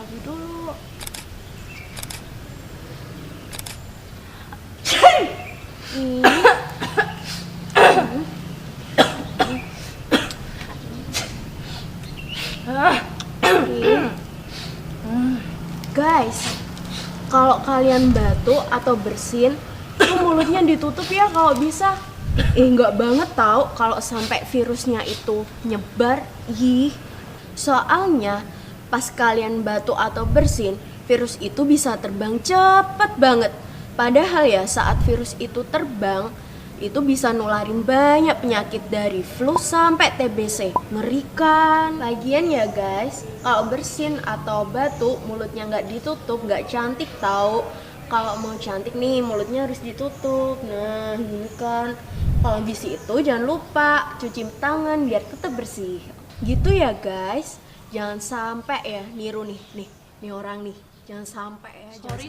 lagi dulu. Guys, kalau kalian batuk atau bersin, itu mulutnya ditutup ya kalau bisa. Nggak banget tahu kalau sampai virusnya itu nyebar. Soalnya pas kalian batuk atau bersin, virus itu bisa terbang cepet banget. Padahal ya saat virus itu terbang, itu bisa nularin banyak penyakit dari flu sampai TBC. Ngerikan. Lagian ya guys, kalau bersin atau batuk mulutnya nggak ditutup, nggak cantik tahu. Kalau mau cantik nih mulutnya harus ditutup. Nah ini kan. Kalau habis itu jangan lupa cuci tangan biar tetap bersih. Gitu ya guys. Jangan sampai ya niru nih orang nih. Jangan sampai ya. Sorry.